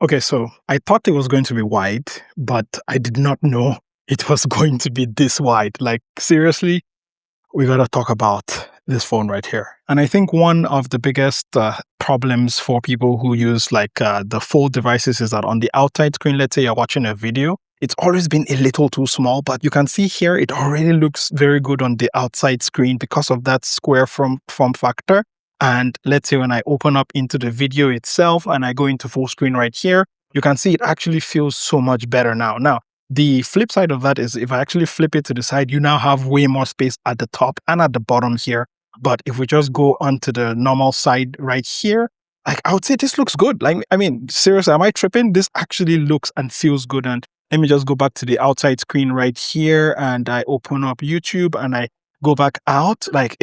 Okay, so I thought it was going to be wide, but I did not know it was going to be this wide. Like, seriously, we got to talk about this phone right here. And I think one of the biggest problems for people who use the fold devices is that on the outside screen, let's say you're watching a video, it's always been a little too small, but you can see here, it already looks very good on the outside screen because of that square form factor. And let's say when I open up into the video itself and I go into full screen right here, you can see it actually feels so much better now. Now, the flip side of that is if I actually flip it to the side, you now have way more space at the top and at the bottom here. But if we just go onto the normal side right here, like I would say this looks good. Like, I mean, seriously, am I tripping? This actually looks and feels good. And let me just go back to the outside screen right here and I open up YouTube and I go back out. Like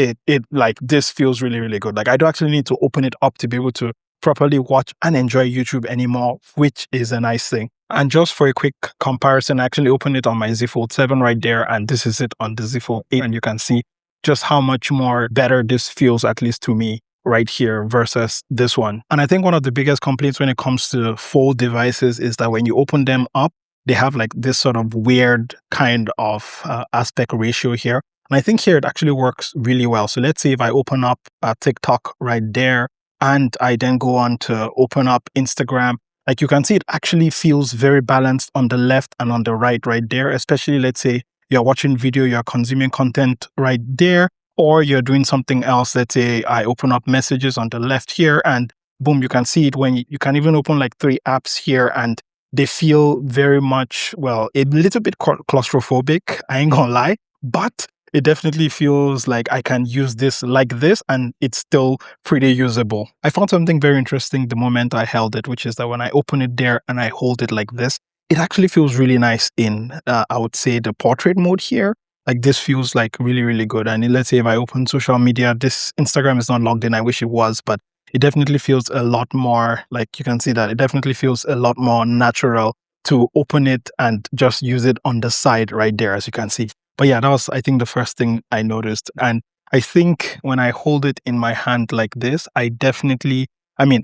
like this feels really, really good. Like I don't actually need to open it up to be able to properly watch and enjoy YouTube anymore, which is a nice thing. And just for a quick comparison, I actually opened it on my Z Fold7 right there, and this is it on the Z Fold8, and you can see just how much more better this feels, at least to me, right here versus this one. And I think one of the biggest complaints when it comes to fold devices is that when you open them up, they have like this sort of weird kind of aspect ratio here. And I think here it actually works really well. So let's say if I open up TikTok right there, and I then go on to open up Instagram, like you can see it actually feels very balanced on the left and on the right there, especially let's say you're watching video, you're consuming content right there, or you're doing something else. Let's say I open up messages on the left here and boom, you can see it when you can even open like 3 apps here and they feel very much, well, a little bit claustrophobic, I ain't gonna lie, but it definitely feels like I can use this like this and it's still pretty usable. I found something very interesting the moment I held it, which is that when I open it there and I hold it like this, it actually feels really nice in, I would say, the portrait mode here. Like this feels like really, really good. And let's say if I open social media, this Instagram is not logged in. I wish it was, but it definitely feels a lot more, like you can see that it definitely feels a lot more natural to open it and just use it on the side right there, as you can see. But yeah, that was, I think, the first thing I noticed. And I think when I hold it in my hand like this, I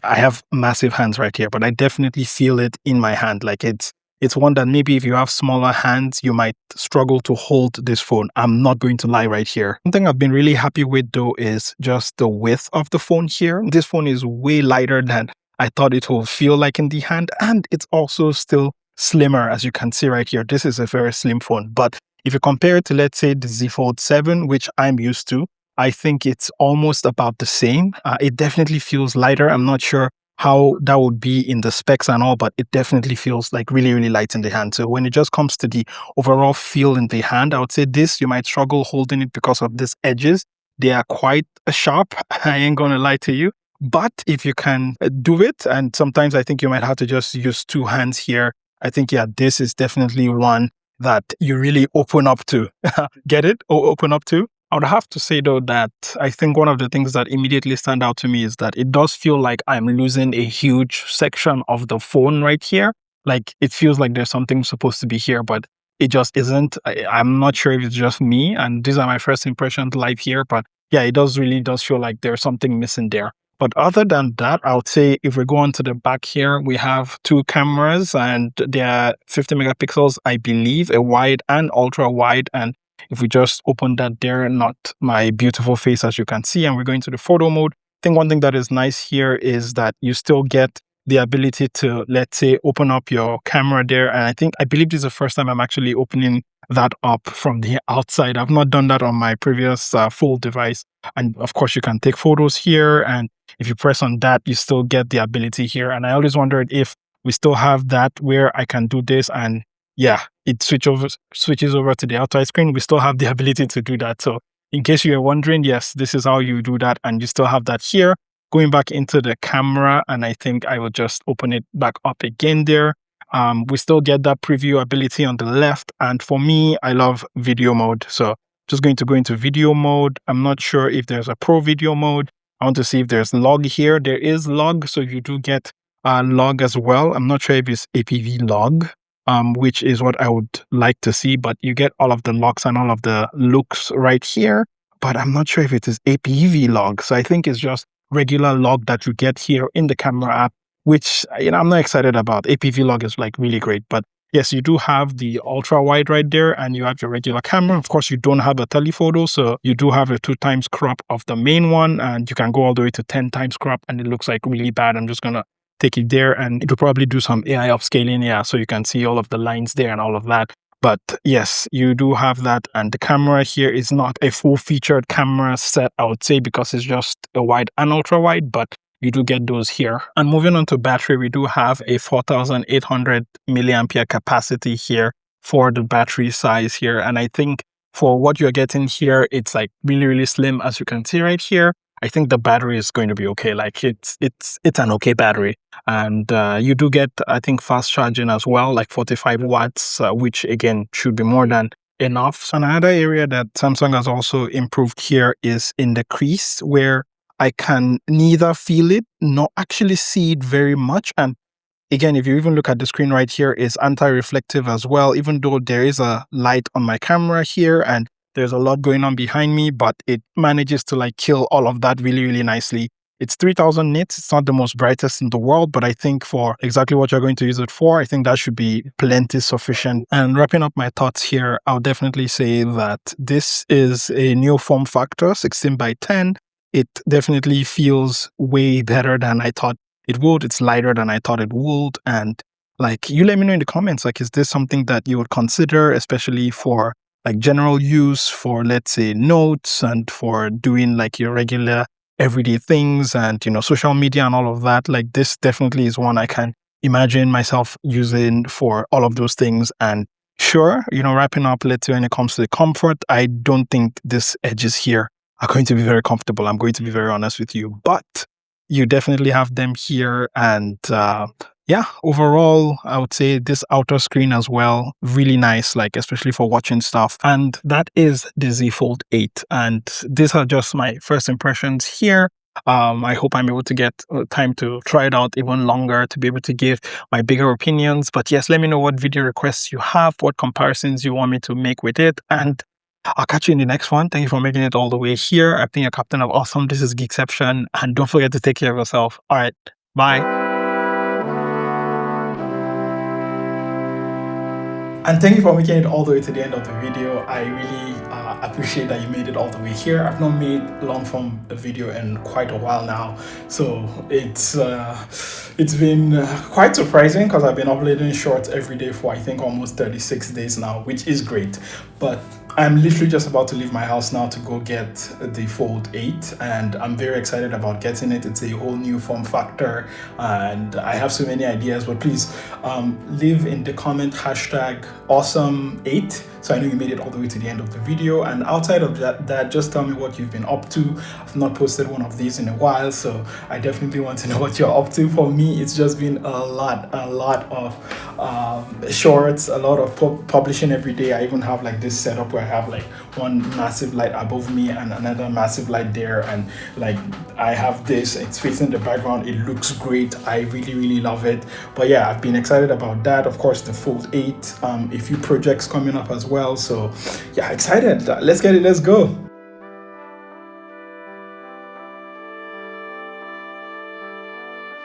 have massive hands right here, but I definitely feel it in my hand. Like it's one that maybe if you have smaller hands, you might struggle to hold this phone. I'm not going to lie right here. One thing I've been really happy with though is just the width of the phone here. This phone is way lighter than I thought it will feel like in the hand. And it's also still slimmer, as you can see right here. This is a very slim phone, but if you compare it to, let's say, the Z Fold7, which I'm used to, I think it's almost about the same. It definitely feels lighter. I'm not sure how that would be in the specs and all, but it definitely feels like really, really light in the hand. So when it just comes to the overall feel in the hand, I would say this, you might struggle holding it because of these edges. They are quite sharp. I ain't gonna lie to you. But if you can do it, and sometimes I think you might have to just use 2 hands here, I think, yeah, this is definitely one that you really open up to. Get it? Or open up to? I would have to say though that I think one of the things that immediately stand out to me is that it does feel like I'm losing a huge section of the phone right here. Like it feels like there's something supposed to be here, but it just isn't. I'm not sure if it's just me, and these are my first impressions live here, but yeah, it really does feel like there's something missing there. But other than that, I would say if we go on to the back here, we have 2 cameras and they're 50 megapixels, I believe, a wide and ultra wide. And if we just open that there, not my beautiful face, as you can see, and we're going to the photo mode. I think one thing that is nice here is that you still get the ability to, let's say, open up your camera there. And I believe this is the first time I'm actually opening that up from the outside. I've not done that on my previous Fold device. And of course, you can take photos here. And if you press on that, you still get the ability here. And I always wondered if we still have that where I can do this. And yeah, it switches over to the outside screen. We still have the ability to do that. So in case you're wondering, yes, this is how you do that. And you still have that here. Going back into the camera, and I think I will just open it back up again there. We still get that preview ability on the left. And for me, I love video mode. So just going to go into video mode. I'm not sure if there's a pro video mode. I want to see if there's log here. There is log. So you do get log as well. I'm not sure if it's APV log, which is what I would like to see, but you get all of the logs and all of the looks right here. But I'm not sure if it is APV log. So I think it's just regular log that you get here in the camera app. which, I'm not excited about. APV log is like really great, but yes, you do have the ultra wide right there, and you have your regular camera. Of course, you don't have a telephoto, so you do have a 2x crop of the main one, and you can go all the way to 10x crop, and it looks like really bad. I'm just gonna take it there, and it will probably do some AI upscaling, yeah, so you can see all of the lines there and all of that. But yes, you do have that, and the camera here is not a full-featured camera set, I would say, because it's just a wide and ultra wide, but you do get those here. And moving on to battery, we do have a 4,800 milliampere capacity here for the battery size here. And I think for what you're getting here, it's like really, really slim, as you can see right here. I think the battery is going to be okay. Like it's an okay battery. And you do get, I think, fast charging as well, like 45 watts, which again should be more than enough. Another area that Samsung has also improved here is in the crease, where I can neither feel it nor actually see it very much. And again, if you even look at the screen right here, is anti-reflective as well, even though there is a light on my camera here and there's a lot going on behind me, but it manages to like kill all of that really, really nicely. It's 3000 nits. It's not the most brightest in the world, but I think for exactly what you're going to use it for, I think that should be plenty sufficient. And wrapping up my thoughts here, I'll definitely say that this is a new form factor, 16:10. It definitely feels way better than I thought it would. It's lighter than I thought it would. And like, you let me know in the comments, like, is this something that you would consider, especially for like general use, for let's say notes and for doing like your regular everyday things and, social media and all of that? Like, this definitely is one I can imagine myself using for all of those things. And sure, wrapping up, let's say when it comes to the comfort, I don't think this edges here are going to be very comfortable. I'm going to be very honest with you, but you definitely have them here. And yeah, overall, I would say this outer screen as well, really nice, like especially for watching stuff. And that is the Z Fold8. And these are just my first impressions here. I hope I'm able to get time to try it out even longer to be able to give my bigger opinions. But yes, let me know what video requests you have, what comparisons you want me to make with it. And I'll catch you in the next one. Thank you for making it all the way here. I've been your captain of awesome. This is Geekception. And don't forget to take care of yourself. All right. Bye. And thank you for making it all the way to the end of the video. I really appreciate that you made it all the way here. I've not made long form video in quite a while now, so it's been quite surprising because I've been uploading shorts every day for I think almost 36 days now, which is great. But I'm literally just about to leave my house now to go get the Fold8, and I'm very excited about getting it. It's a whole new form factor and I have so many ideas, but please leave in the comment hashtag awesome8 so I know you made it all the way to the end of the video. And outside of that, just tell me what you've been up to. I've not posted one of these in a while, so I definitely want to know what you're up to. For me, it's just been a lot of shorts, a lot of publishing every day. I even have like this setup where I have like one massive light above me and another massive light there, and like I have this, it's facing the background, it looks great. I really love it. But yeah, I've been excited about that. Of course, the Fold8, a few projects coming up as well, so yeah, excited. Let's get it, let's go.